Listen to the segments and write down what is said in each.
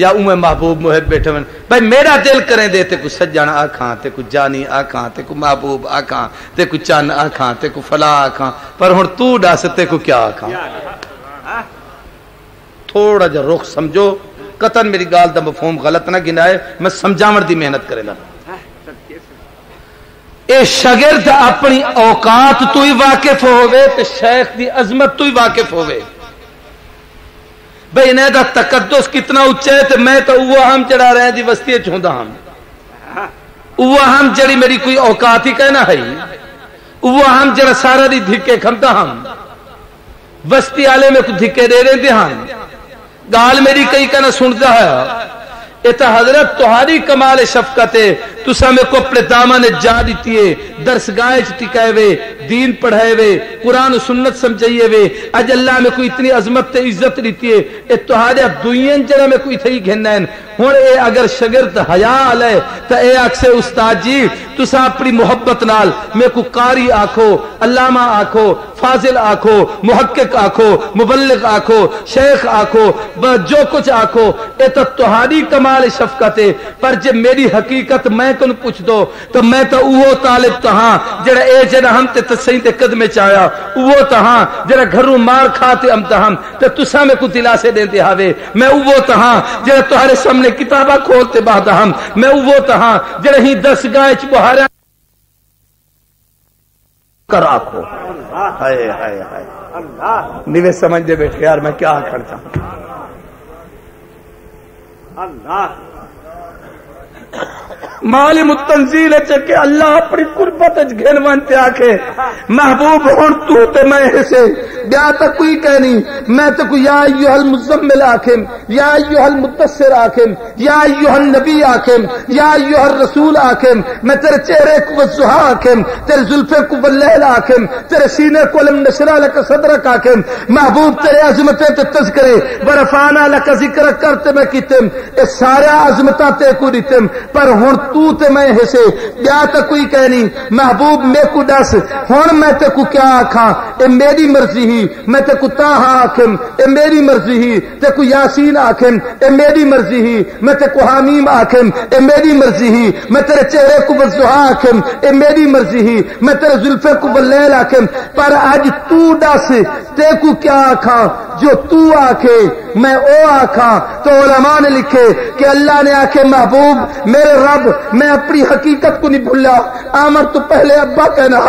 یا اوے محبوب محب بیٹھے من بھائی میرا دل کریں دے تے کو سجن آکھاں تے کو جانی آکھاں تے کو محبوب آکھاں تے کو چن آکھاں تے کو فلاں آکھاں پر ہن تو دس تے کو کیا آکھاں تھوڑا جا رخ سمجھو قطن میری گال دا مفہوم غلط نہ گنائے میں سمجھاون دی محنت کرے گا اے شاگرد اپنی اوقات تو ہی واقف ہوئے تے شیخ دی عظمت تو ہی واقف ہوئے بھئی انہیں دا تقدس کتنا اچھے ہے تے میں تو وہ ہم چڑھا رہے ہیں دی وسطی چھوندہ ہم وہ ہم جڑی میری کوئی اوقات ہی کہنا ہے وہ ہم جڑا سارا دی دھکے کھمتا ہم وسطی آلے میں کچھ دھکے دے رہے تھے ہم گال میری کئی کہنا سنتا ہے اتا حضرت تہاری کمال شفقت ہے تو سامنے کو اپنے دامن جا دیتی ہے درس گاہ ٹکائے وے دین پڑھائے وے قرآن و سنت سمجھائیے وے اج اللہ میں کوئی اتنی عظمت تے عزت دیتی ہے اے تہارے دوئین جنہ میں کوئی تھی گھننا ہے ہون اے اگر شگرد حیاء علیہ تا اے اکسے استاد جی تو سا اپنی محبت نال میں کو قاری آکھو علامہ آکھو فاضل آکھو محقق آکھو مبلغ آکھو شیخ آکھو جو کچھ آکھو اے تا تہاری کمال شفقت ہے پر جب میری حقیقت میں کن پوچھ دو تو میں تو وہ طالب تہاں جڑا اے جڑا ہم تے تسیں تے قدمے چایا وہ تہاں جڑا گھروں مار کھاتے ہم تہم تے تساں میں کو دلاسے دیندے ہاوے میں وہ تہاں جڑا تہارے سامنے کتابہ کھولتے بعد ہم میں وہ تہاں جڑا ہی دس گائے چ بہارا کر آکھو ہائے ہائے ہائے نیوے سمجھ دے بیٹھے یار میں کیا کرتا ہوں اللہ مالی متنزیل ہے کہ اللہ اپنی قربت گھن وانتے آکھے محبوب ہون تو تے میں سے بیا تک کوئی کہنی میں تو کوئی یا ایوہ المزمل آکھم یا ایوہ المدثر آکھم یا ایوہ النبی آکھم یا ایوہ الرسول آکھم میں تیرے چہرے کو والزہا آکھم تیرے ظلفے کو واللیل آکھم تیرے سینے کو لم نشرہ لکا صدرک آکھم محبوب تیرے عظمتیں تے تذکرے ورفانا لکا ذکر کرتے میں کیتم اس سارا عظمتہ تے کو دیتم پر ہون تو تے میں حصے بیا تک کوئی کہنی محبوب میں کو دس ہون میں تے کو کیا آکھاں اے میری مرضی ہی میں تے کو تاہا آکھم اے میری مرضی ہی تے کو یاسین آکھم اے میری مرضی ہی میں تے کو حامیم آکھم اے میری مرضی ہی میں تیرے چہرے کو والزہا آکھم اے میری مرضی ہی میں تیرے ظلفے کو واللیل آکھم پر آج تو دس تے کو کیا آکھاں جو تو آکھے میں او آکھاں تو علماء نے لکھے کہ اللہ نے آکھے محبوب میرے رب میں اپنی حقیقت کو نہیں بھولا آمر تو پہلے ابا کہنا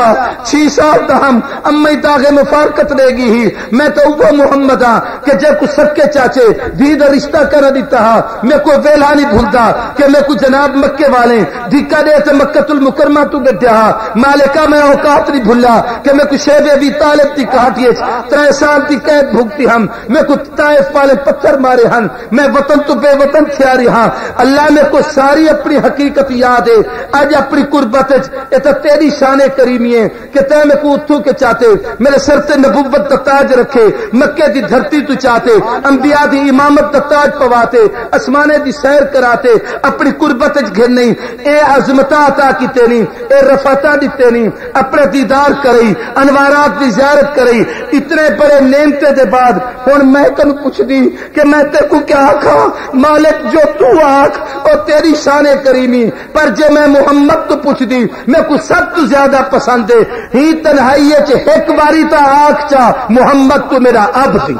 6 سال دا ہم امی تاغے مفارقت دے گی ہی میں تو وہ محمد ہاں کہ جے کو سکے چاچے دید رشتہ کر دیتا ہاں میں کوئی ویلا نہیں بھولتا کہ میں کو جناب مکے والے دھکا دے تے مکۃ المکرمہ تو گدیا مالکہ میں اوقات نہیں بھولا کہ میں کو شیب ابی طالب دی کہاٹی 3 سال دی قید بھگتی ہم میں کو طائف والے پتھر مارے ہن میں وطن تو بے وطن تھیاری ہاں اللہ میں کو ساری اپنی حقیقت یاد ہے آج اپنی قربت اتا تیری شان کریمی ہے کہ تے میں کو اتھو کے چاہتے میرے سر تے نبوت دا تاج رکھے مکے دی دھرتی تو چاہتے انبیاء دی امامت دا تاج پواتے اسمانے دی سیر کراتے اپنی قربت گھر نہیں اے عظمتہ عطا کیتے نہیں اے رفعتہ دیتے نہیں اپنے دیدار کرئی انوارات دی زیارت کرئی اتنے بڑے نعمتے دے بعد ہن میں کن پوچھ دی کہ میں تے کو کیا آکھاں مالک جو تو آکھ اور تیری شان کریمی پر جے میں محمد تو پوچھ دی میں کو سب تو زیادہ پسند ہے ہی تنہائی چ ایک باری تا آکھ چا محمد تو میرا اب دی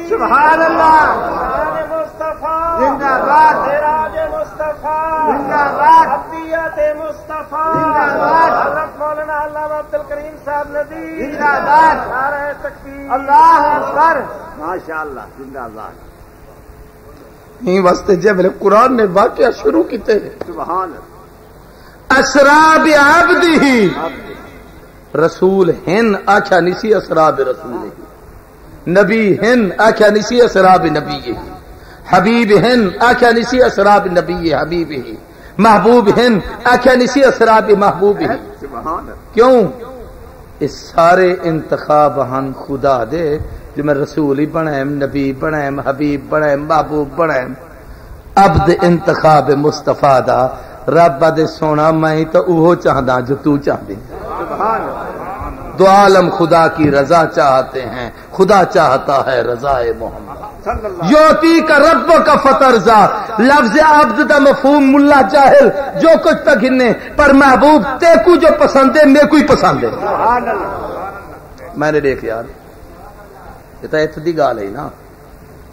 سبحان اللہ زندہ باد زندہ باد عبدیت مصطفیٰ زندہ باد حضرت مولانا علامہ عبد الکریم صاحب ندی زندہ باد نعرہ تکبیر اللہ اکبر ماشاءاللہ زندہ باد ہی واسطے جب قرآن نے واقعہ شروع کیتے ہیں سبحان اسرا بعبدہ رسول ہن آکھا نسی اسرا برسول نبی ہن آکھا نسی اسرا بنبی حبیب ہن آکھا نسی اسرا بنبی حبیب محبوب ہن آکھا نسی اسرا بمحبوب کیوں اس سارے انتخاب ہن خدا دے جو میں رسول ہی بنائم نبی بنائم حبیب بنائم محبوب بنائم عبد انتخاب مصطفیٰ دا رب دے سونا میں تو اوہو چاہدا جو تو چاہدی دو عالم خدا کی رضا چاہتے ہیں، خدا چاہتا ہے رضا محمد یوتی کا رب کا فترزا لفظ عبد دا مفہوم ملا جاہل جو کچھ تک گنے پر محبوب تیکو جو پسند ہے میرے کو ہی پسند ہے. میں نے دیکھ یار یہ تو اتنی دی گال ہے نا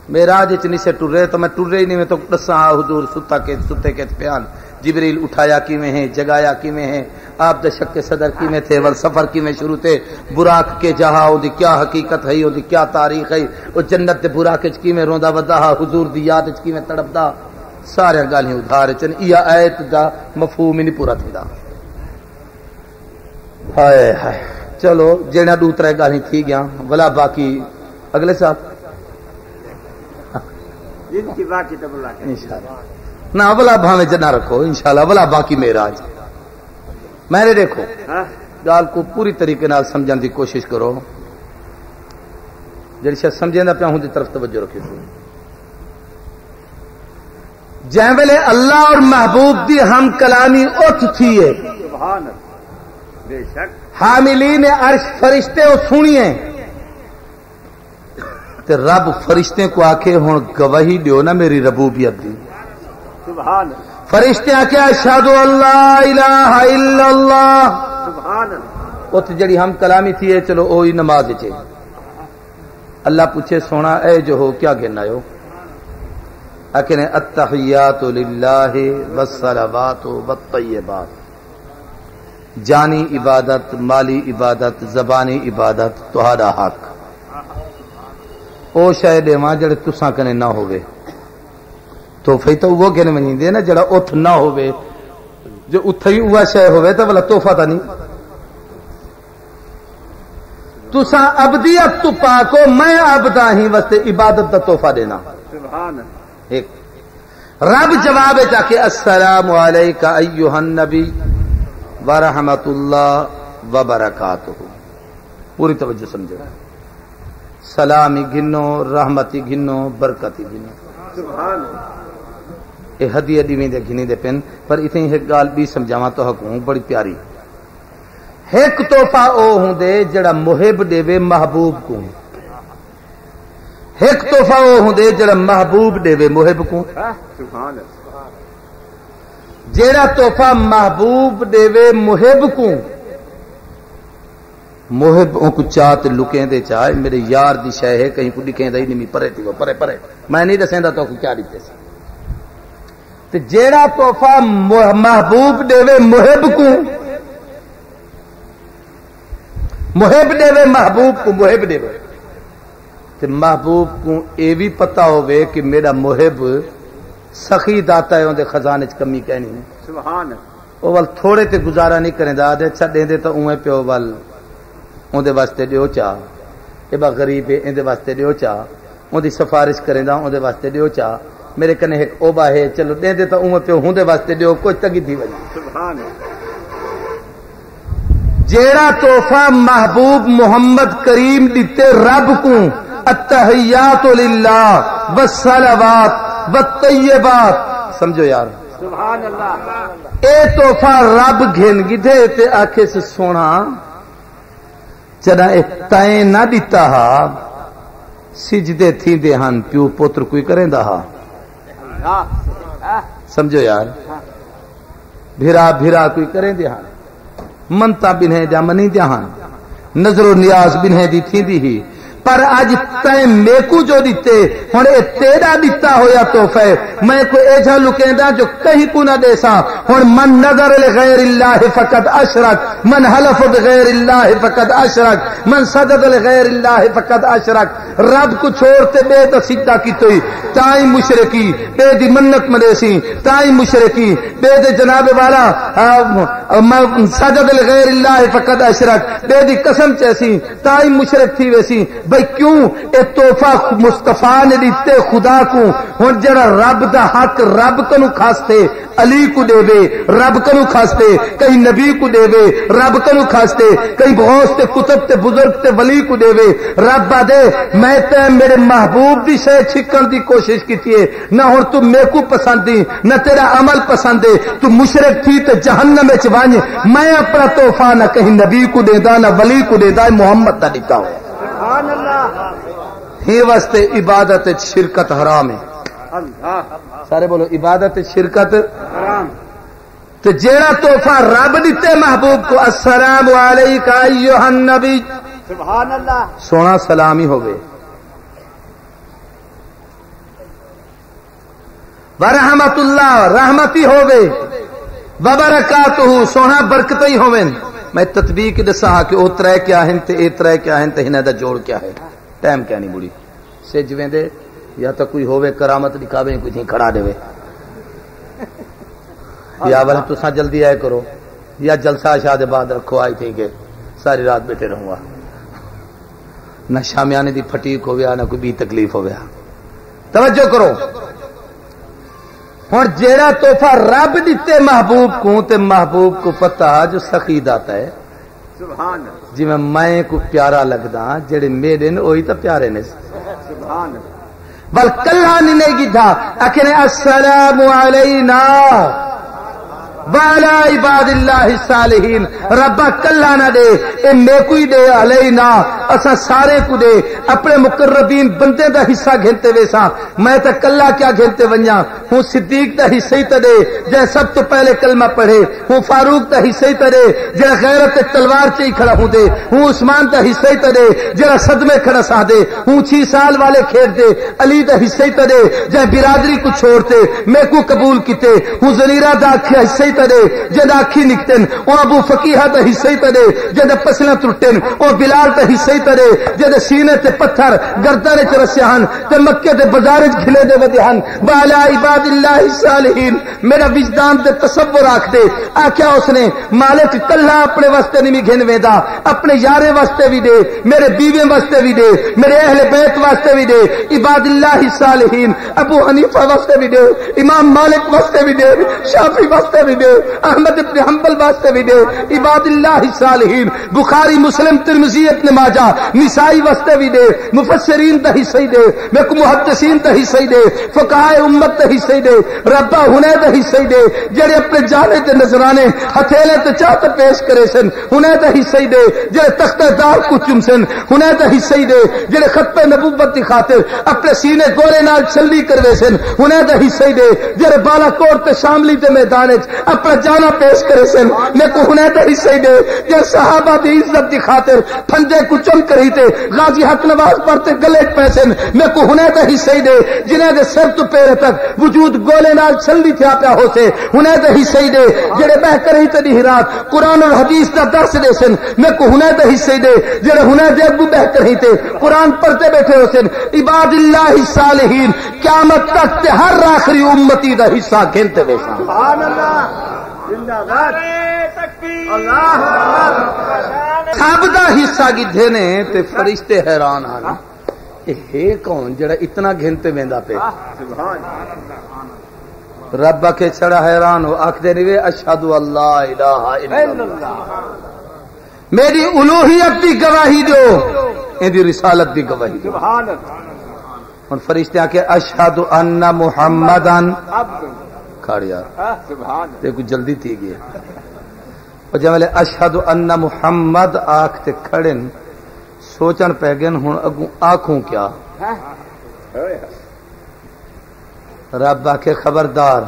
معراج وچ نہیں سے ٹرے تو میں ٹرے ہی نہیں میں تو دساں حضور ستے کے پیان جبریل اٹھایا کیویں ہیں جگایا کیویں ہیں آپ دے شک صدر کیویں تھے ول سفر کیویں شروع تھے براق کے جہاں او دی کیا حقیقت ہے او دی کیا تاریخ ہے او جنت دے براق وچ کیویں روندا ودا حضور دی یاد وچ کیویں تڑپدا سارے گالیاں ادھار چن یا ایت دا مفہوم ہی نہیں پورا تھیندا. ہائے ہائے چلو جڑا دو ترے گالیاں تھی گیا ولا باقی اگلے سال جن کی باقی تو بلا انشاءاللہ نہ اولا بھاوے نہ رکھو انشاءاللہ اولا باقی معراج. میں نے دیکھو گال کو پوری طریقے نال سمجھن دی کوشش کرو جڑی شے سمجھیندا پیا ہوں دی طرف توجہ رکھو. جے ویلے اللہ اور محبوب دی ہم کلامی اٹھ تھی ہے سبحان اللہ بے شک حاملین عرش فرشتے او سنیے تے رب فرشتے کو آکھے ہن گواہی دیو نا میری ربوبیت دی. سبحان فرشتے آکھے اشہد اللہ الہ الا اللہ سبحان اللہ ات جڑی ہم کلامی تھی ہے چلو اوہی نماز چے اللہ پوچھے سونا اے جو ہو کیا گھن آئے ہو اکنے التحیات للہ والصلوات والطیبات جانی عبادت مالی عبادت زبانی عبادت تہاڈا حق او شے دیواں جڑے تساں کنے نہ ہوے تحفہ تو وہ کہنے میں نہیں دے نا جڑا اتھ نہ ہوئے جو اتھائی ہوا شے ہوئے تو بلا تحفہ تا نہیں. تسا عبدیت تو پاکو میں عبدہ ہی واسطے عبادت دا تحفہ دینا. سبحان ایک رب جواب جا کے السلام علیکہ ایہا النبی ورحمت اللہ وبرکاتہ. پوری توجہ سمجھو سلامی گنو رحمتی گنو برکتی گنو سبحان یہ ہدیہ دیویں دے گھنی دے پن پر اتنی ایک گال بھی سمجھاواں تو حکم بڑی پیاری. ایک تحفہ او ہوں دے جڑا محب دے محبوب کو ایک تحفہ او ہوں دے جڑا محبوب دے محب کو. سبحان اللہ جڑا تحفہ محبوب دے محب کو محب ان کو چاہت لکیں دے چاہے میرے یار دی شے ہے کہیں کو دکھیں دے نہیں پرے تھی وہ پرے پرے میں نہیں دسیندا تو کیا دیتے سی تے جیڑا تحفہ محبوب دے محب کو محب دے محبوب کو محب دے تے محبوب کو اے بھی پتہ ہوئے کہ میرا محب سخی داتا ہے اون دے خزانے چ کمی کہنی ہے. سبحان او ول تھوڑے تے گزارا نہیں کریں دا دے اچھا دے تو اوے پیو ول اون دے واسطے دیو چا اے با غریب ہے ان دے واسطے دیو چا اون دی سفارش کریں دا اون دے واسطے دیو چا میرے کنے ایک اوبا ہے چلو دے تو اوے پیو ہوں دے واسطے دیو کوئی تگی تھی وجہ. سبحان جیڑا تحفہ محبوب محمد کریم دیتے رب کو التحیات للہ والصلوات والطیبات سمجھو یار سبحان اللہ اے تحفہ رب گھن گدھے تے آکھے سے سونا چنا اے تائیں نہ دیتا ہا سجدے تھی دے ہن پیو پوتر کوئی کریں دا ہا. سمجھو یار بھرا بھرا کوئی کریں دے ہن منتا بنہیں جا منی دے ہن نظر و نیاز بنہیں دی تھی دی ہی پر اج تائیں میکو جو دیتے ہن اے تیرا دیتا ہویا تحفہ میں کوئی ایجا لکیندا جو کہیں کو نہ دے سا. ہن من نظر لغیر اللہ فقد اشرک من حلف بغیر اللہ فقد اشرک من سجد لغیر اللہ فقد اشرک. رب کو چھوڑتے بے تو سجدہ کی توئی تائیں مشرکی بے دی منت مدیسی تائیں مشرکی بے دے جناب والا سجد لغیر اللہ فقد اشرک بے دی قسم چیسی تائیں مشرک تھی ویسی. بھئی کیوں اے تحفہ مصطفیٰ نے دیتے خدا کو ہن جڑا رب دا حق رب کنو کھاستے علی کو دے وے رب کنو کھاستے کہیں نبی کو دے وے رب کنو کھاستے کہیں غوث تے کتب تے بزرگ تے ولی کو دے وے رب دے میں تے میرے محبوب دی شے چھکن دی کوشش کیتی ہے نہ ہن تو میرے کو پسند دی نہ تیرا عمل پسند ہے تو مشرک تھی تے جہنم وچ ون میں اپنا تحفہ نہ کہیں نبی کو دیدا نہ ولی کو دیدا محمد کا دیتا ہوں سبحان اللہ ہی واسطے عبادت شرکت حرام ہے سارے بولو عبادت شرکت حرام تو جیڑا تحفہ رب دیتے محبوب کو السلام علیکہ ایھا النبی سبحان اللہ سونا سلامی ہوگے ورحمت اللہ رحمتی ہوگے وبرکاتہ سونا برکتی ہوگے میں تطبیق دسا کہ او ترے کیا ہیں تے اے ترے کیا ہیں تے ہنے دا جوڑ کیا ہے ٹائم کیا نہیں بڑی سجویں دے یا تو کوئی ہوے کرامت دکھاوے کوئی کھڑا دے یا والا تساں جلدی آئے کرو یا جلسہ شاد بعد رکھو آئی تھی کہ ساری رات بیٹھے رہوں گا نہ شامیانے دی پھٹیک ہو گیا نہ کوئی بھی تکلیف ہو گیا توجہ کرو ہوں جیڑا تحفہ رب دیتے محبوب کو تے محبوب کو پتہ جو سخی داتا ہے سبحان جی میں کو پیارا لگدا جڑے میرے نے وہی تو پیارے نے سبحان بل کلا نہیں کی تھا اکنے السلام علینا وعلی عباد اللہ الصالحین ربا کلا نہ دے اے میں کوئی دے علینا اسا سارے کو دے اپنے مقربین بندے دا حصہ گھنتے ویسا میں تے کلا کیا گھنتے ونجا ہوں صدیق دا حصہ ہی تے دے جے سب تو پہلے کلمہ پڑھے ہوں فاروق دا حصہ ہی تے دے جے غیرت تلوار چ ہی کھڑا ہوں دے ہوں عثمان دا حصہ ہی تے دے جے صدمے کھڑا سا دے ہوں 6 سال والے کھیل دے علی دا حصہ ہی تے دے جے برادری کو چھوڑتے میں کو قبول کیتے ہوں زنیرہ دا حصہ ہی تے دے جے آکھی نکتن او ابو فقیہ دا حصہ ہی تے دے جے پسلا ٹرٹن او بلال دا حصہ ہی تے دے جے سینے تے پتھر گردن چ رسیا ہن تے مکے دے بازار وچ کھلے دے ودے ہن بالا عباد اللہ الصالحین میرا وجدان تے تصور رکھ دے آکھیا اس نے مالک کلا اپنے واسطے نہیں گھن ویندا اپنے یارے واسطے بھی دے میرے بیوے واسطے بھی دے میرے اہل بیت واسطے بھی دے عباد اللہ الصالحین ابو حنیفہ واسطے بھی دے امام مالک واسطے بھی دے شافعی واسطے بھی دے احمد ابن حنبل واسطے بھی دے عباد اللہ الصالحین بخاری مسلم ترمذی ابن ماجہ نسائی واسطے بھی دے مفسرین دا حصہ دے میں کو محدثین دا حصہ دے فقہاء امت دا حصہ دے ربا ہنے دا حصہ دے جڑے اپنے جانے تے نذرانے ہتھیلے تے چاہ تے پیش کرے سن ہنے دا حصہ دے جڑے تختہ دار کو چم سن ہنے دا حصہ دے جڑے ختم نبوت دی خاطر اپنے سینے گورے نال چلدی کروے سن ہنے دا حصہ دے جڑے بالا کوٹ تے شاملی دے میدان وچ اپنا جانا پیش کرے سن میں کو ہنے دا حصہ دے جڑے صحابہ دی عزت دی خاطر پھنجے کو چم کری تے غازی حق نواز پڑھتے گلے پیسن میں کو ہنے دا حصہ دے جنہیں دے سر تو پیر تک وجود گولے نال چلدی تھیا پیا ہو سے ہنے دا حصہ دے جڑے بہ کر ہی تے رات قرآن اور حدیث دا درس دے سن میں کو ہنے دا حصہ دے جڑے ہنے دے ابو بہ کر ہی تے قرآن پڑھتے بیٹھے ہو سن عباد اللہ الصالحین قیامت تک تے ہر آخری امتی دا حصہ گھنتے وے سبحان اللہ زندہ باد اللہ سب دا حصہ گدھے نے تے فرشتے حیران ہن اے کون جڑا اتنا گھنتے ویندا پے سبحان رب کے چھڑا حیران ہو آکھدے نہیں اشہد اللہ الہ الا اللہ میری الوہیت دی گواہی دو ایدی رسالت دی گواہی دو سبحان اور فرشتے آکے اشہد ان محمدن عبد کھڑ یار سبحان تے کچھ جلدی تھی گئے اور جب میں اشہد ان محمد آکھتے کھڑن سوچن پہ گئن ہن اگوں آنکھوں کیا رب آکھے خبردار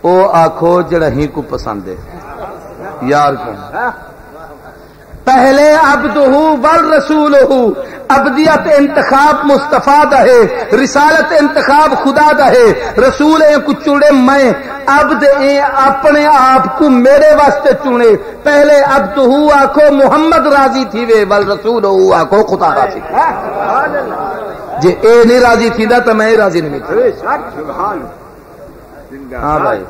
او آنکھو جڑا ہی کو پسند ہے یار کو پہلے عبدہ والرسولہ عبدیت انتخاب مصطفیٰ دا ہے رسالت انتخاب خدا دا ہے رسول کو چنے میں عبد اپنے آپ کو میرے واسطے چنے پہلے عبدہ آکھو محمد راضی تھی وے والرسولہ آکھو خدا راضی تھی جے اے نہیں راضی تھی دا تو میں راضی نہیں تھی سبحان ہاں بھائی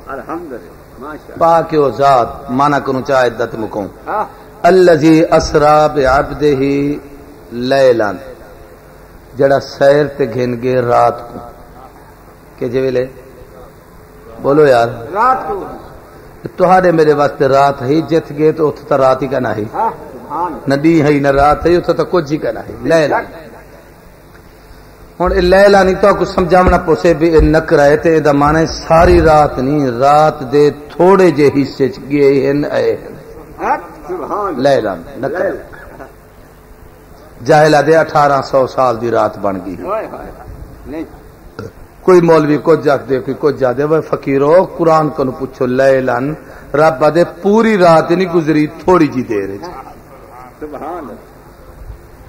الحمدللہ پاک و ذات مانا کنو چاہ عدت مکوں الذی اسرا بعبدہ لیلا جڑا سیر تے گھن گے رات کو کہ جے ویلے بولو یار رات کو تہاڈے میرے واسطے رات ہی جت گئے تو اتھا رات ہی کا نہ ہی سبحان نہ دی ہے نہ رات ہے اتھا تو کچھ ہی کا نہ ہی لیلا ہوں لیلا نہیں تو کچھ سمجھاونا پوسے بھی نک رہے تے دا مانے ساری رات نہیں، رات دے تھوڑے جے حصے چ گئے ہیں اے لیلا نک جاہلا دے 1800 سال دی رات بن گئی. کوئی مولوی کو جاگ دے کوئی کو جا دے وہ فقیرو قرآن کو پوچھو لیلن رب دے پوری رات نہیں گزری تھوڑی جی دیر.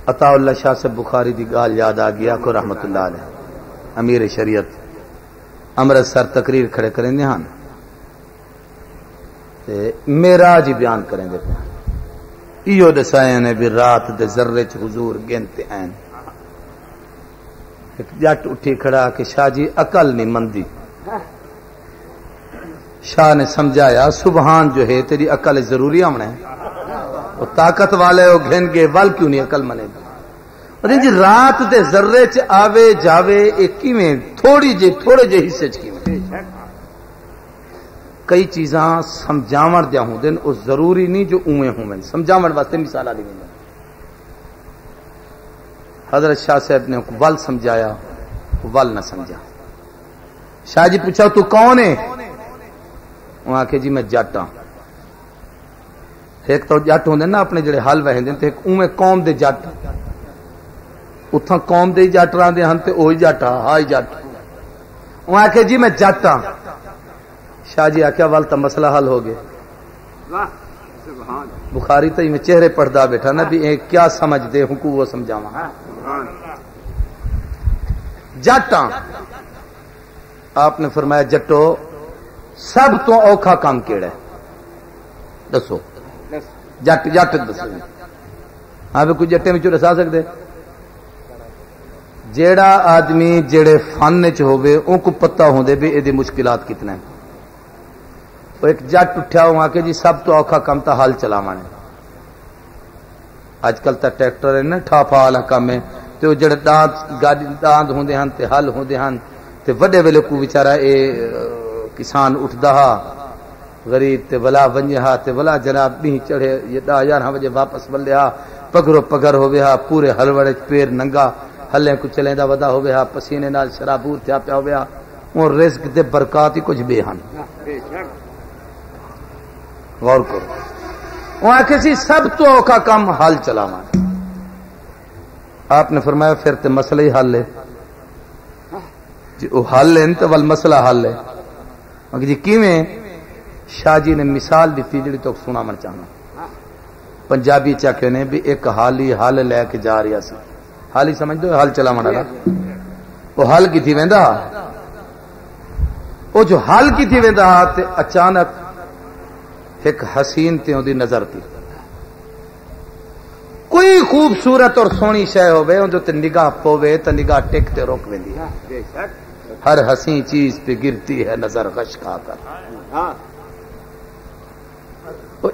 عطا اللہ شاہ سے بخاری دی گال یاد آ گیا کو رحمت اللہ علیہ امیر شریعت امرتسر تقریر کھڑے کریں دے ہن تے معراج بیان کریں دے پہ ایو دسائیں نے بھی رات دے ذرے چ حضور گنتے ہیں. ایک جٹ اٹھی کھڑا کہ شاہ جی عقل نہیں مندی. شاہ نے سمجھایا سبحان جو ہے تیری عقل ضروری ہونا ہے، وہ طاقت والے وہ گھن گے ول کیوں نہیں عقل منے گا. جی رات دے ذرے چ آوے جاوے ایک کیویں تھوڑے جے حصے چ کیویں کئی چیزاں سمجھاون دیا ہوں دن وہ ضروری نہیں جو اویں ہوں سمجھاون واسطے مثال دی ویندے. حضرت شاہ صاحب نے ول سمجھایا ول نہ سمجھا. شاہ جی پوچھا تو کون ہے؟ وہ آخے جی میں جٹ ہاں. ایک تو جٹ ہوندے نا اپنے جڑے حل وہندے تے ایک اویں قوم دے جٹ اتھاں قوم دے جٹ راندے ہن تے اوہی جٹ ہائی جٹ. وہ آخے جی میں جٹ ہاں. شاہ جی آخیا ول تو مسئلہ حل ہو گیا. بخاری تو میں چہرے پڑھدا بیٹھا نا بھی کیا سمجھ دے ہوں کو وہ سمجھاواں. جٹ ہاں. آپ نے فرمایا جٹو سب تو اوکھا کام کیڑا ہے دسو. جٹ دسو. ہاں بھی کوئی جٹے میں دسا سکتے؟ جیڑا آدمی جڑے فن چ ہوے ان کو پتہ ہوندے بھی یہ مشکلات کتنا ہے. وہ ایک جٹ اٹھا وہاں کے جی سب تو اوکھا کام تا ہل چلاواں ہے. اج کل تا ٹریکٹر ہے نا ٹھاپا والا کام ہے تے وہ جڑے داند ہوندے ہن تے ہل ہوندے ہن تے وڈے ویلے کو بیچارہ اے کسان اٹھدا ہا غریب تے ولا ونجا تے ولا جناب نہیں چڑھے یہ 11 بجے واپس ولیا پگرو پگر ہوے ہا پورے ہلوڑے پیر ننگا ہلے کو چلیندا ودا ہوے ہا پسینے نال شرابور تھیا پیا ہوے ہا. وہ رزق تے برکات ہی کچھ بے ہن. غور کرو. وہ آخر سی سب تو اوکھا کام حل چلاواں. آپ نے فرمایا پھر تے مسئلہ ہی حل ہے جی. وہ حل ہے تو ول مسئلہ حل ہے. جی کیویں؟ شاہ جی نے مثال دیتی جڑی تو سناون چاہنا. پنجابی چاکے نے بھی ایک حالی حل لے کے جا رہا سی. حالی سمجھ دو حل چلاون والا. وہ حل کیتی ویندا وہ جو حل کیتی ویندا تے اچانک ایک حسین تے اودی نظر تھی. کوئی خوبصورت اور سونی شے ہوے اون تے نگاہ پوے تے نگاہ ٹک تے روک ویندی. ہر حسین چیز پہ گرتی ہے نظر غش کھا کر.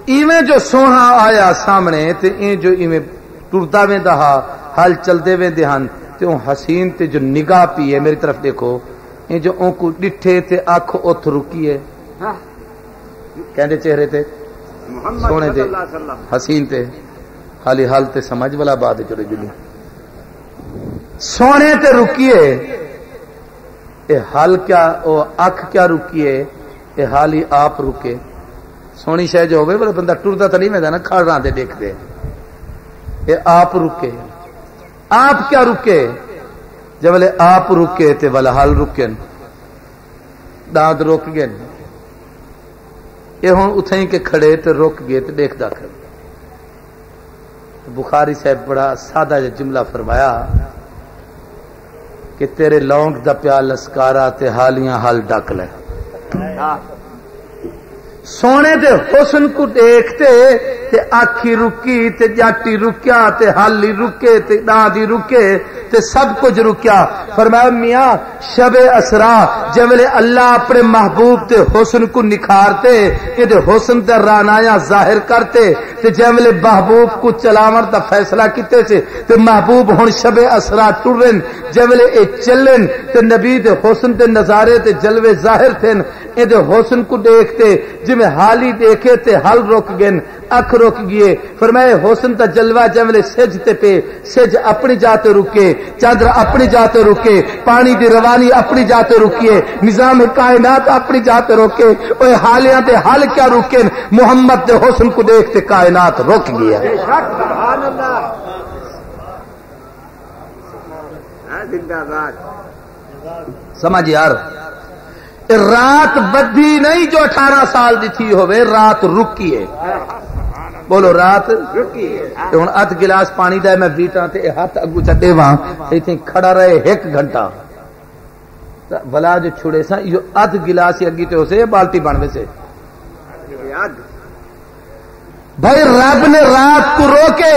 ایویں جو سونا آیا سامنے تے این جو ایویں ٹردا ویندا ہا حل چلدے ویندے ہن تے اون حسین تے جو نگاہ پی ہے میری طرف دیکھو این جو اون کو ڈٹھے تے اکھ اوتھ رکی ہے کہندے چہرے تے سونے تے حسین تے خالی حال تے سمجھ والا بات چلے جلی سونے تے رکیے اے حال کیا او اکھ کیا رکیے اے حالی آپ رکے. سونی شے جو ہوے بندہ ٹردا تے نہیں ویندا نا کھڑاں تے دیکھدے اے آپ رکے. آپ کیا رکے جب ولے آپ رکے تے والا حال رکن داد روک گئے. یہ ہوں اتھیں کے کھڑے تے روک گئے تے دیکھدا کھڑے. بخاری صاحب بڑا سادہ جملہ فرمایا کہ تیرے لونگ دا پیا لسکارا تے حالیاں حال ڈک لے. سونے دے حسن کو دیکھتے تے آکھی رکی تے جاٹی رکیا تے حالی رکے تے دادی رکے تے سب کچھ رکیا. فرمایا میاں شب اسرا جب اللہ اپنے محبوب تے حسن کو نکھارتے کہ دے حسن تے رانایاں ظاہر کرتے تے جب محبوب کو چلاون دا فیصلہ کیتے سے تے محبوب ہن شب اسرا ٹرن جب اے چلن تے نبی دے حسن تے نظارے تے جلوے ظاہر تھن اے دے حسن کو دیکھتے جویں حالی دیکھے تے حل رک گئن اکھ رک گئے فرمائے حسن تا جلوہ جملے سج تے پہ سج اپنی جاتے رکے چادر اپنی جاتے رکے پانی دی روانی اپنی جاتے رکیے نظام کائنات اپنی جاتے روکے اوے حالیاں دے حال کیا رکے محمد دے حسن کو دیکھتے کائنات رک گیا سبحان اللہ زندہ باد سمجھ یار رات بدھی نہیں جو 18 سال دی تھی ہوئے رات رکی ہے بولو رات رکی ہوں ادھ گلاس پانی دا میں بیٹا تے ہاتھ اگو چ دیواں ایتھے کھڑا رہے 1 گھنٹہ بلا جو چھڑے سا یہ ادھ گلاس اگی تے اسے بالٹی بن ویسے بھائی رب نے رات کو روکے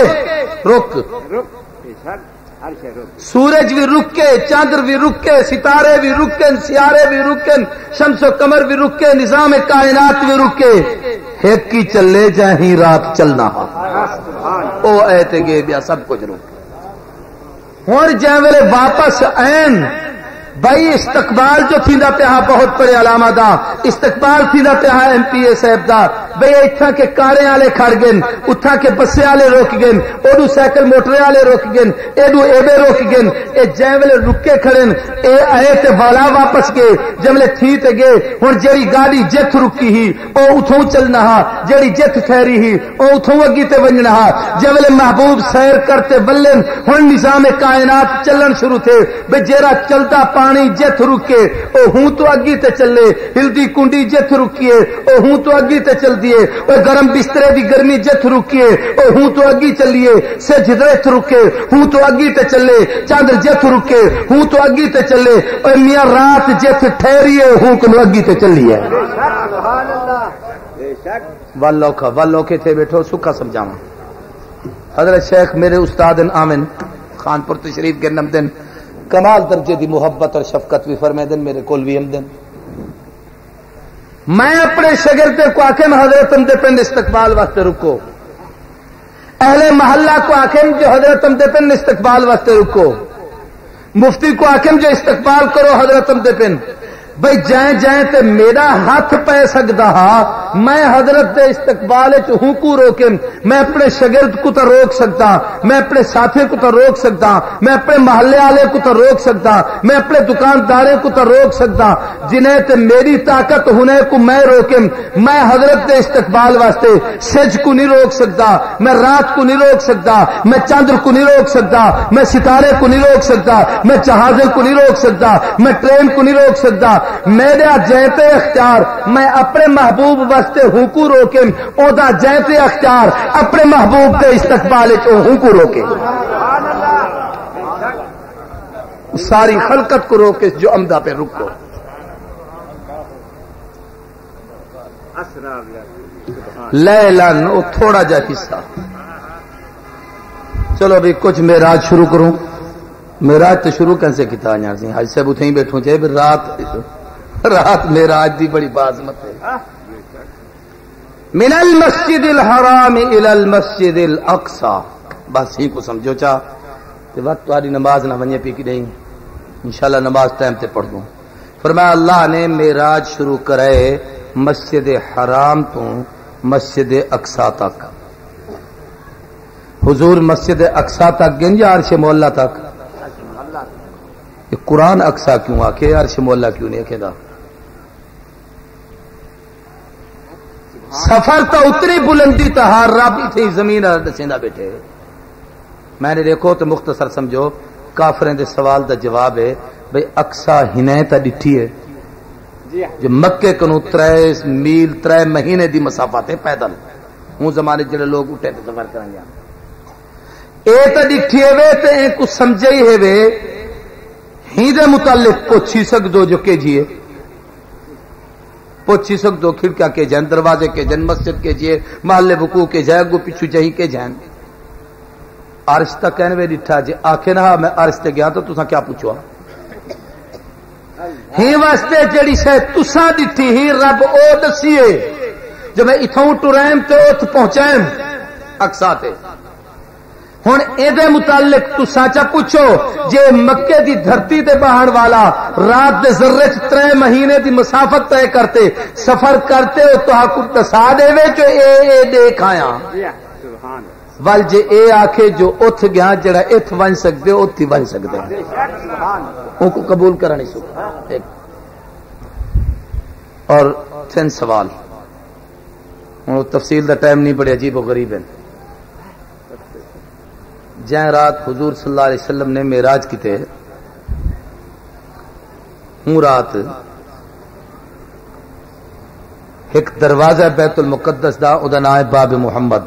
رک سورج بھی رکے چاندر بھی رکے ستارے بھی رکن سیارے بھی رکن شمس و قمر بھی رکے نظام کائنات بھی رکے ایک کی چلے جائیں رات چلنا او ایتے گے بیا سب کچھ رک ہوں جائیں ویلے واپس این بھائی استقبال جو تھیندا پیا بہت بڑے علامہ دا استقبال تھیندا پیا ایم پی اے صاحب دا بھائی اتھا کے کارے والے کھڑ گئے اتھا کے بسے والے روک گئے اودو سائیکل موٹر والے روک گئے ایڈو ایبے روک گئے اے جیویں رکے کھڑے اے آئے تے والا واپس گئے جملے تھی تے گئے ہن جیڑی گاڑی جت رکی ہی او اتھوں چلنا ہا جیڑی جت ٹھہری ہی او اتھوں اگی تے ونجنا ہا جیویں محبوب سیر کرتے ولن ہن نظام کائنات چلن شروع تھے بے جیڑا چلتا پانی جت رکے او ہوں تو اگی تے چلے ہلدی کنڈی جت رکیے او ہوں تو اگی تے چل دیے او گرم بسترے دی گرمی جت رکیے او ہوں تو اگی چلیے سے جدرت رکے ہوں تو اگی تے چلے چاندر جت رکے ہوں تو اگی تے چلے او میاں رات جت ٹھہریے ہوں کو اگی تے چلیے سبحان اللہ بے شک والوکھے تھے بیٹھو سکھا سمجھاواں حضرت شیخ میرے استاد آمن خان پر تشریف گرنم دن کمال درجے دی محبت اور شفقت بھی فرمائے دن میرے کول بھی دن میں اپنے شاگرد کو آخم حضرت دے پن استقبال واسطے رکو اہل محلہ کو آخم جو حضرت دے پن استقبال واسطے رکو مفتی کو آخم جو استقبال کرو حضرت دے پن بھائی جائیں جائیں تے میرا ہاتھ پہ سکتا ہا میں حضرت دے استقبال ہوں کو روکے میں اپنے شاگرد کو تو روک سکتا میں اپنے ساتھی کو تو روک سکتا میں اپنے محلے والے کو تو روک سکتا میں اپنے دکاندارے کو تو روک سکتا جنہیں تے میری طاقت ہونے کو میں روکے میں حضرت دے استقبال واسطے سج کو نہیں روک سکتا میں رات کو نہیں روک سکتا میں چاندر کو نہیں روک سکتا میں ستارے کو نہیں روک سکتا میں جہازے کو نہیں روک سکتا میں ٹرین کو نہیں روک سکتا میرا جیتے اختیار میں اپنے محبوب واسطے ہوں کو روکے او دا جیتے اختیار اپنے محبوب کے استقبال ہوں کو روکے ساری خلقت کو روکے جو عمدہ پہ رکو لیلن او تھوڑا جا حصہ چلو ابھی کچھ معراج شروع کروں معراج تو شروع کیسے کیتا یہاں سے حج صاحب اتھیں بیٹھوں چاہے رات معراج دی بڑی بازمت ہے من المسجد الحرام الى المسجد الاقصى بس ہی کو سمجھو چا کہ وقت تمہاری نماز نہ ونجے پی کی نہیں انشاءاللہ نماز ٹائم تے پڑھ دوں فرمایا اللہ نے معراج شروع کرائے مسجد حرام تو مسجد اقصی تک حضور مسجد اقصی تک گئے یا عرش مولا تک یہ قرآن اقصی کیوں آکے عرش مولا کیوں نہیں کہدا سفر تو اتنی بلندی تہار رب تھی زمین دسیندا بیٹھے میں نے دیکھو تو مختصر سمجھو کافریں دے سوال دا جواب ہے بھئی اقصی ہنے تا ڈٹھی ہے جو مکے کنو 3 میل 3 مہینے دی مسافت ہے پیدل ہوں زمانے جڑے لوگ اٹھے تے سفر کریں گے اے تا ڈٹھی ہے تے اے کو سمجھے ہی ہے ہی دے متعلق پوچھی سکدو جو کہ جیے پوچھی سکدو کھڑکیاں کے جائیں دروازے کے جائیں مسجد کے جیے محلے وقوع کے جائیں گو پیچھو جہیں کے جائیں عرش تک کہنے میں ڈٹھا جی آکھے نہ میں عرش تے گیا تو تساں کیا پوچھوا ہی واسطے جڑی شے تساں ڈٹھی ہی رب او دسیے جو میں اتھوں ٹرائم تے اوتھ پہنچائیں اقصی تے ہن اے متعلق تساں چا پوچھو جے مکے دی دھرتی تے بہن والا رات دے ذرے چ 3 مہینے دی مسافت طے کرتے سفر کرتے ہو تو حق دسا دے جو اے دیکھ آیا ول جے اے آکھے جو اتھ گیا جڑا ات ون سکدے اتھ ہی ون سکدے ان کو قبول کرا نہیں سکتا. اور 3 سوال ہوں تفصیل دا ٹائم نہیں پڑے عجیب و غریب ہے. جائیں رات حضور صلی اللہ علیہ وسلم نے معراج کیتے ہوں رات ایک دروازہ بیت المقدس دا او دا نام ہے باب محمد.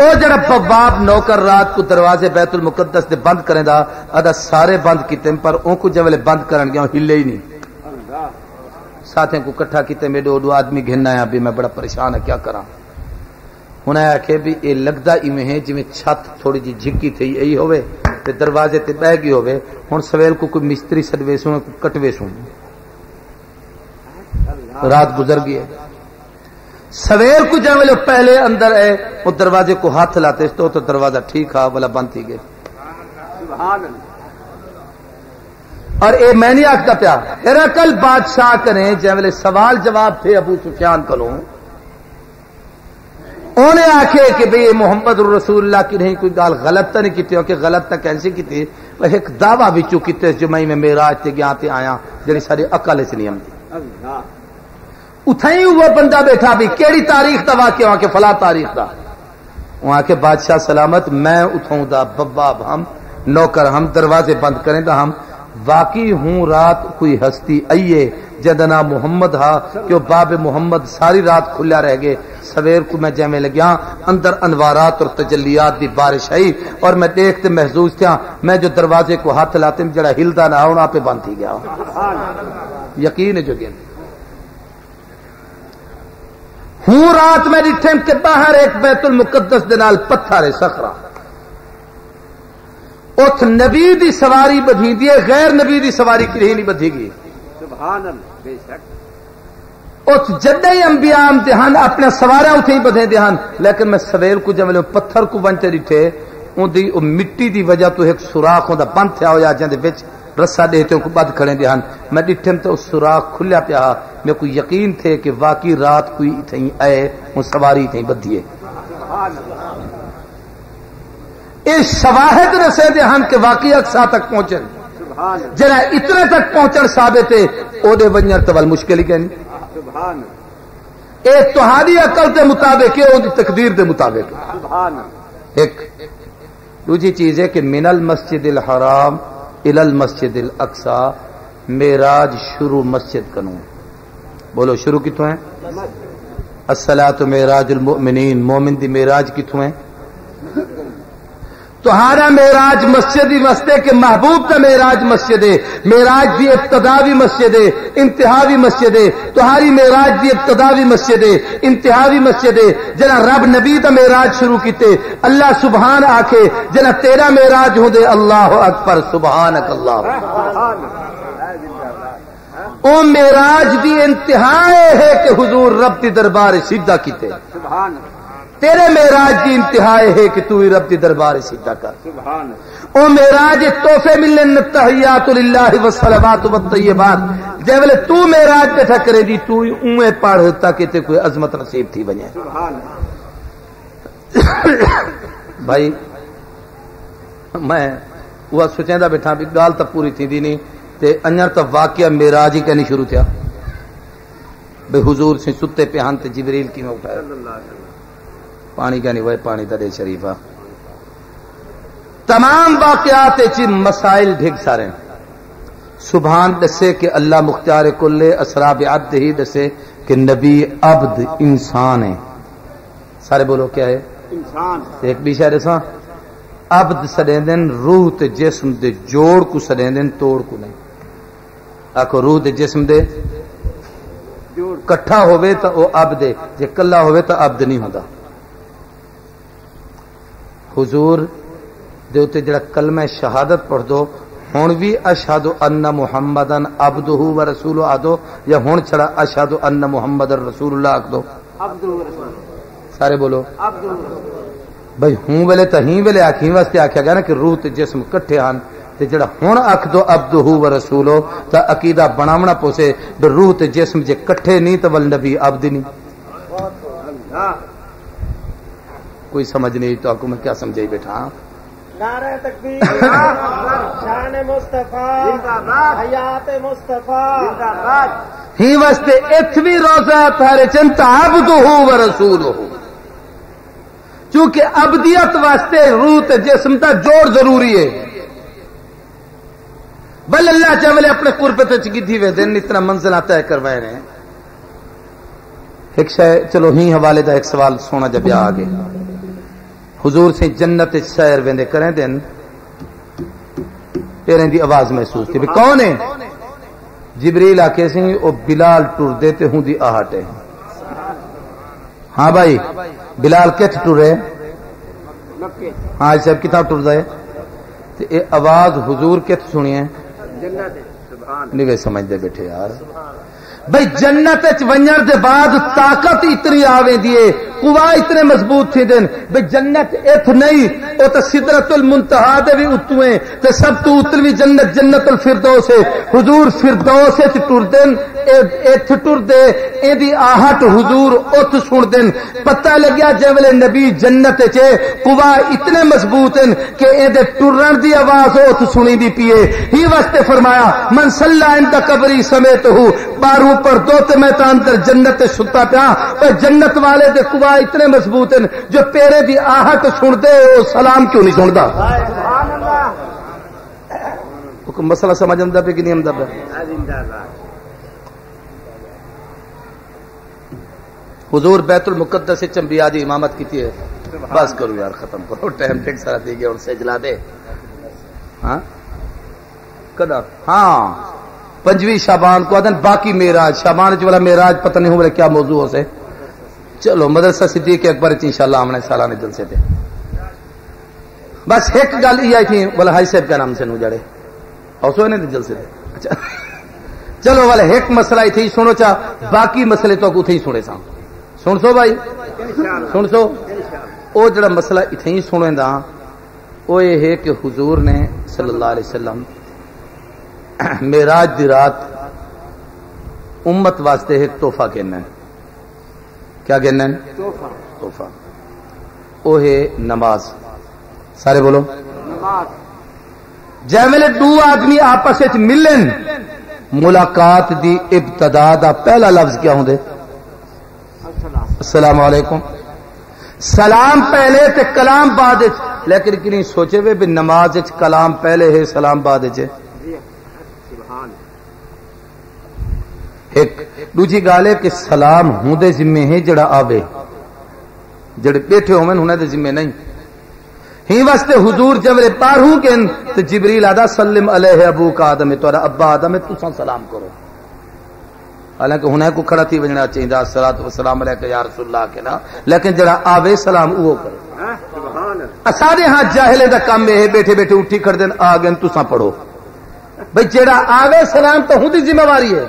او جڑا باب نوکر رات کو دروازے بیت المقدس دے بند کریں دا ادا سارے بند کیتے پر ان کو جب بند کرن گیا ہلے ہی نہیں. ساتھیں کو کٹھا کیتے میرے دو آدمی گھننا ہے ابھی میں بڑا پریشان ہے کیا کراں. ہن آکھے بھی یہ لگدا ایویں ہے جویں چھت تھوڑی جی جھکی تھی یہی ہوے تے دروازے تے بہ گئی ہوے. ہن سویل کو کوئی مستری سدوے سو کٹوے سو رات گزر گئی ہے. سویر کو جب پہلے اندر ہے وہ دروازے کو ہاتھ لاتے تو دروازہ ٹھیک ہے والا بند تھی گئے. اور اے میں نہیں آختا پیا ہرقل بادشاہ کریں جب سوال جواب تھے ابو سفیان کلوں انہیں آخے کہ بھئی محمد رسول اللہ کی نہیں کوئی گال غلط تو نہیں کی کہ غلط تک کیسی کی تھی ایک دعویٰ بھی چکی تھے جمعی میں معراج تے گیا تے آیا جڑی ساری عقل اس نہیں آتی. اتھائی وہ بندہ بیٹھا بھی کیڑی تاریخ دا واقعہ وہاں کے فلا تاریخ دا وہاں کے بادشاہ سلامت میں اتھاؤں دا بباب ہم نوکر ہم دروازے بند کریں دا ہم واقعی ہوں رات کوئی ہستی آئیے جدنا محمد ہا کہ باب محمد ساری رات کھلا رہ گئے. سویر کو میں جیمے لگیا اندر انوارات اور تجلیات دی بارش آئی اور میں دیکھتے محظوظ تھا میں جو دروازے کو ہاتھ لاتے جڑا ہلدا نہ ہونا پہ بند ہی گیا. یقین ہے جو گیا ہوں رات میں ڈٹھم کے باہر ایک بیت المقدس دے نال پتھر ہے صخرہ ات نبی دی سواری بدھی دی غیر نبی دی سواری کی نہیں بدھی گئی. سبحان اللہ بے شک ات جدے انبیاء امتحان اپنے سوارا اتھے ہی بدھے دہان لیکن میں سویر کو جب پتھر کو بنتے ڈٹھے ان دی مٹی دی وجہ تو ایک سوراخ ہوندا بند تھیا ہو یا جندے وچ رسا دیتے کو بد کھڑے دہان میں ڈٹھم تے اس سوراخ کھلیا پیا میں کو یقین تھے کہ واقعی رات کوئی تھیں آئے وہ سواری تھیں بدھیے. اس شواہد رسے دہان کے واقعی اقصا تک پہنچن جنا اتنے تک پہنچن ثابت ہے او دے ونجر تول مشکل ہی کہنی اے تہاڈی عقل دے مطابق ہے او دی تقدیر دے مطابق ہے. ایک دوسری چیز ہے کہ من المسجد الحرام الى المسجد الاقصى معراج شروع مسجد کنوں بولو شروع کتوں ہے الصلاۃ معراج المؤمنین مومن دی معراج کتوں ہے تہارا معراج مسجد ہی مسجد کے محبوب کا معراج مسجد ہے. معراج دی ابتدا بھی مسجد ہے انتہا بھی مسجد ہے. تہاری معراج دی ابتدا بھی مسجد ہے انتہا بھی مسجد ہے. جنا رب نبی دا معراج شروع کیتے اللہ سبحان آکھے جنا تیرا معراج ہو دے اللہ اکبر سبحانک اللہ. او معراج دی انتہا ہے کہ حضور رب دی دربار سجدہ کیتے. سبحان تیرے معراج کی انتہا ہے کہ تو ہی رب دی دربار سجدہ کر. او معراج تحفے ملن تحیات للہ والصلوات والطیبات جے ویلے تو معراج بیٹھا کرے دی تو اوے پڑھ تاکہ تے کوئی عظمت نصیب تھی بنے. بھائی میں وہ سوچیندا بیٹھا بھی گال تو پوری تھی دی نہیں تے انجر تو واقعہ معراج ہی کہنی شروع تھیا بے حضور سے ستے پہ ہن تے جبریل کی میں اٹھایا پانی کا نہیں وہ پانی تا دے شریفہ. تمام واقعات مسائل ڈھگ سارے سبحان دسے کہ اللہ مختار کل اسرا بعبد ہی دسے کہ نبی عبد انسان ہے. سارے بولو کیا ہے انسان. ایک بھی شاید ایسا عبد سڑیندن روح تے جسم دے جوڑ کو سڑیندن توڑ کو نہیں. آکھو روح دے جسم دے کٹھا ہوئے تا او عبد ہے جے کلا ہوئے تا عبد نہیں ہوتا. حضور دے اتے جڑا کلمہ شہادت پڑھ دو ہون بھی اشہد ان محمدن عبدہ و رسولہ آدو یا ہون چھڑا اشہد ان محمدن رسول اللہ آکھ دو. سارے بولو بھائی ہوں ویلے تو ہی ویلے آخی واسطے آخیا گیا نا کہ روح تے جسم کٹھے آن تے جڑا ہن آکھ دو عبدہ و رسولو تا عقیدہ بناونا پوسے بے روح تے جسم جے کٹھے نہیں تو ول نبی عبد نہیں. کوئی سمجھ نہیں تو آپ کو میں کیا سمجھائی بیٹھا. نعرہ تکبیر شان مصطفیٰ حیات مصطفیٰ ہی واسطے اتوی روزہ تھارے چنتا عبدہ و رسولو چونکہ عبدیت واسطے روح تے جسم تا جوڑ ضروری ہے. بل اللہ چاولے اپنے قربت چگی وے دن اتنا منزل طے کروائے نے. ایک شے چلو ہی حوالے دا ایک سوال سونا جب آگے حضور سے جنت سیر ویندے کریں دن پیریں دی آواز محسوس تھی کون ہے؟ جبریل آکے سی او بلال ٹر دیتے ہوں دی آہٹ ہے. ہاں بھائی بلال کت ٹرے ہاں صاحب کتاب ٹر دے تے اے آواز حضور کت سنی ہے نہیں وے سمجھ دے بیٹھے یار. بھئی جنت ونجر دے بعد طاقت اتنی آویں دیئے قوا اتنے مضبوط تھی دن بھئی جنت ایتھ نہیں او تا سدرت المنتہا دے بھی اتویں تے سب تو اتنوی جنت جنت الفردوس ہے. حضور فردوس ہے ٹر دن ایتھ ٹر دے اے دی آہٹ حضور ات سن دن. پتہ لگیا جیولے نبی جنت چے قوا اتنے مضبوط ہیں کہ اے دے ٹرن دی آواز ات سنی دی پیے. ہی واسطے فرمایا من صلی عند قبری سمیت ہو بارو پر دو تے میں تا اندر جنت ستا پیا. پر جنت والے دے قوا اتنے مضبوط ہیں جو پیرے دی آہٹ سن دے او سلام کیوں نہیں سندا. مسئلہ سمجھ آندا پہ کہ نہیں آندا پہ؟ حضور بیت المقدس سے انبیاء دی امامت کیتی ہے. بس کرو یار ختم کرو ٹائم ٹیک سارا دے گیا اور سے جلا دے. ہاں کدا ہاں 5 شعبان کو آدن باقی معراج شعبان والا معراج پتہ نہیں ہو کیا موضوع ہو سے. چلو مدرسہ صدیق اکبر انشاءاللہ آمنے سالانہ جلسے تھے. بس ایک گل یہ آئی تھی بولا حاجی صاحب کا نام سے نو جڑے اور سو نہیں جلسے تھے. اچھا چلو والے ایک مسئلہ ہی تھی سنو چا باقی مسئلے تو اتھے ہی سنے سا سن سو بھائی سن سو. او جڑا مسئلہ اتھے ہی سنے دا وہ یہ ہے کہ حضور نے صلی اللہ علیہ وسلم معراج دی رات امت واسطے ایک تحفہ کہنا ہے. کیا کہنا ہے؟ تحفہ. وہ ہے نماز. سارے بولو نماز. جے ویلے دو آدمی آپس وچ ملن ملاقات دی ابتدا دا پہلا لفظ کیا ہوندے؟ السلام علیکم. سلام پہلے تے کلام بعد. لیکن کہ نہیں سوچے وے بھی نماز وچ کلام پہلے ہے سلام بعد ہے. ایک دوجی گل ہے کہ سلام ہوں دے ذمے ہے جڑا آوے جڑے بیٹھے ہوئے انہوں دے ذمے نہیں. ہی واسطے حضور جب پار ہوں کہ تو جبریل آدھا سلم علیہ ابو کا آدم ہے تو ابا آدم ہے تو سلام کرو. حالانکہ ہن کو کھڑا تھی وجنا چاہیے الصلوۃ والسلام علیک یا رسول اللہ کے نا لیکن جڑا آوے سلام وہ کرو. اساڈے ہاں جاہلے دا کام ہے بیٹھے بیٹھے اٹھی کھڑ دین آ گئے تساں پڑھو. بھئی جڑا آوے سلام تو ہوں دی ذمہ واری ہے.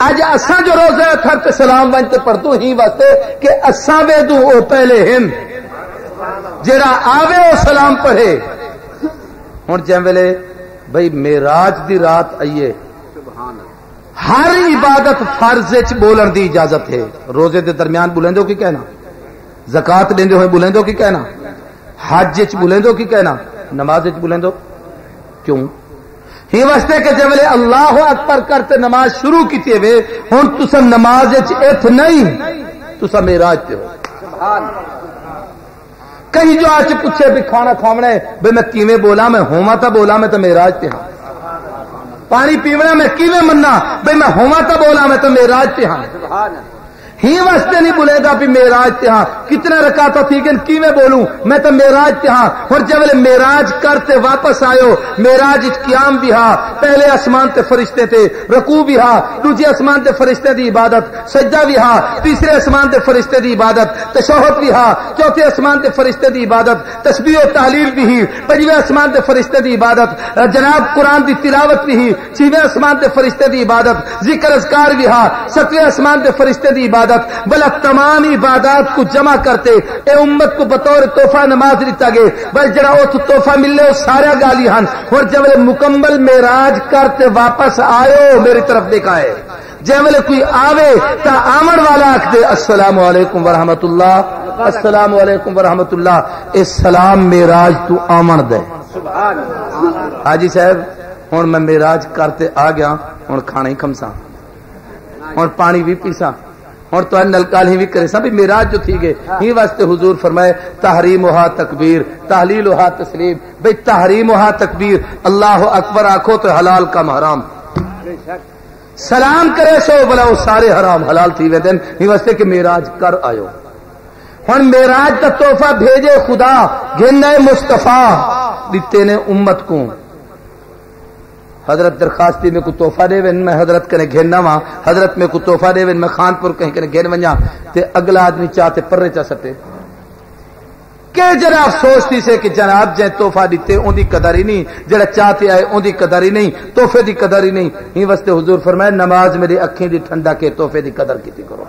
اج اساں جو روزہ تھر تے سلام وانتے پڑھتو ہی واسطے کہ اساں وے دو او پہلے ہن جڑا آوے او سلام پڑھے. ہن جے ویلے بھئی معراج دی رات آئیے ہر عبادت فرض وچ بولن دی اجازت ہے. روزے دے درمیان بولندو کی کہنا زکات دیندے ہوئے بولندو کی کہنا حج وچ بولندو کی کہنا نماز وچ بولندو کیوں؟ ہی واسطے کہ جب اللہ اکبر کرتے نماز شروع کیتی ہے ہن تساں نماز وچ ایتھ نہیں تساں معراج تے ہو. کہیں جو آج پوچھے بھی کھانا کھاونا ہے بھئی میں کیویں بولا میں ہوواں تا بولا میں تو معراج تے ہاں. پانی پیونا میں کیویں مننا بھئی میں ہوواں تا بولا میں تو معراج تے ہاں. ہی واسطے نہیں بولے گا بھی معراج تے ہاں کتنا رکعتاں تھی کہ کیویں بولوں میں تو معراج تے ہاں. اور جب معراج کرتے واپس آئے معراج قیام بھی ہاں پہلے آسمان تے فرشتے تھے رکوع بھی ہاں دوسرے آسمان تے فرشتے دی عبادت سجدہ بھی ہاں تیسرے آسمان تے فرشتے دی عبادت تشہد بھی ہاں چوتھے آسمان تے فرشتے دی عبادت تسبیح و تحلیل بھی ہی پنجویں آسمان تے فرشتے دی عبادت جناب قرآن دی تلاوت بھی ہی چھویں آسمان تے فرشتے دی عبادت ذکر اذکار بھی ہاں ستویں آسمان تے فرشتے دی عبادت عبادت بلا تمام عبادات کو جمع کرتے اے امت کو بطور تحفہ نماز دیتا گئے بل جڑا او تحفہ ملے وہ سارا گالی ہن اور جب مکمل معراج کرتے واپس آئے میری طرف دیکھا ہے جب کوئی آوے تا آمن والا آکھ دے السلام علیکم ورحمت اللہ السلام علیکم ورحمت اللہ اے سلام معراج تو آمن دے حاجی صاحب ہن میں معراج کرتے آ گیا ہن کھانا ہی کھمسا ہن پانی بھی پیسا ہن تو نلکال ہی بھی کرے سا بھی معراج جو تھی گئے ہی واسطے حضور فرمائے تحریمھا تکبیر تحلیلھا تسلیم بھئی تحریمھا تکبیر اللہ اکبر آکھو تو حلال کم حرام سلام کرے سو بلا وہ سارے حرام حلال تھی وے دن ہی واسطے کہ معراج کر آیو ہن معراج کا تحفہ بھیجے خدا گھنے مصطفیٰ دیتے نے امت کو حضرت درخواستی میں کو تحفہ دے ون میں حضرت کنے گھننا وا حضرت میں کو تحفہ دے ون میں خانپور کہیں کنے گھن ونجا تے اگلا آدمی چاہتے پرے چا سٹے کہ جناب سوچتی سے کہ جناب جے تحفہ دیتے اون دی قدر ہی نہیں جڑا چاہتے آئے اون دی قدر ہی نہیں تحفے دی قدر ہی نہیں ہی واسطے حضور فرمائے نماز میری اکھیں دی ٹھنڈا کے تحفے دی قدر کیتی کرو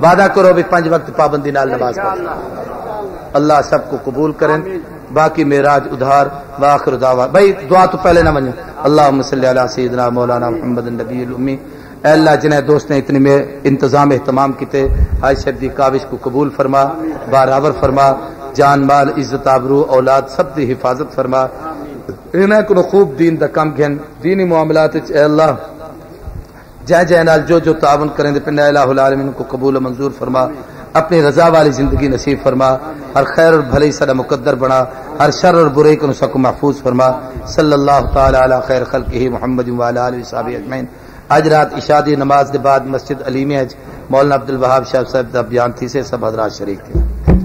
وعدہ کرو بھی 5 وقت پابندی نال نماز پڑھو اللہ سب کو قبول کریں باقی معراج ادھار واخر دعوا بھائی دعا تو پہلے نہ منو اللہم صلی علی سیدنا مولانا محمد النبی الامی اے اللہ جنہیں دوست نے اتنی میں انتظام اہتمام کیتے حاج شریف دی کاوش کو قبول فرما بارآور فرما جان مال عزت آبرو اولاد سب دی حفاظت فرما انہیں کو خوب دین دا کم گھن دینی معاملات اے اللہ جے جے نال جو جو تعاون کریں دے پنہ الہ العالمین کو قبول و منظور فرما اپنی رضا والی زندگی نصیب فرما ہر خیر اور بھلائی سدا مقدر بنا ہر شر اور برائی کو نسق محفوظ فرما صلی اللہ تعالی علی خیر خلقہ محمد وعلی آلہ وصحبہ اجمعین آج رات عشاء دی نماز کے بعد مسجد علی میں مولانا عبد الوہاب شاہ صاحب دا بیان تھی سے سب حضرات شریک تھے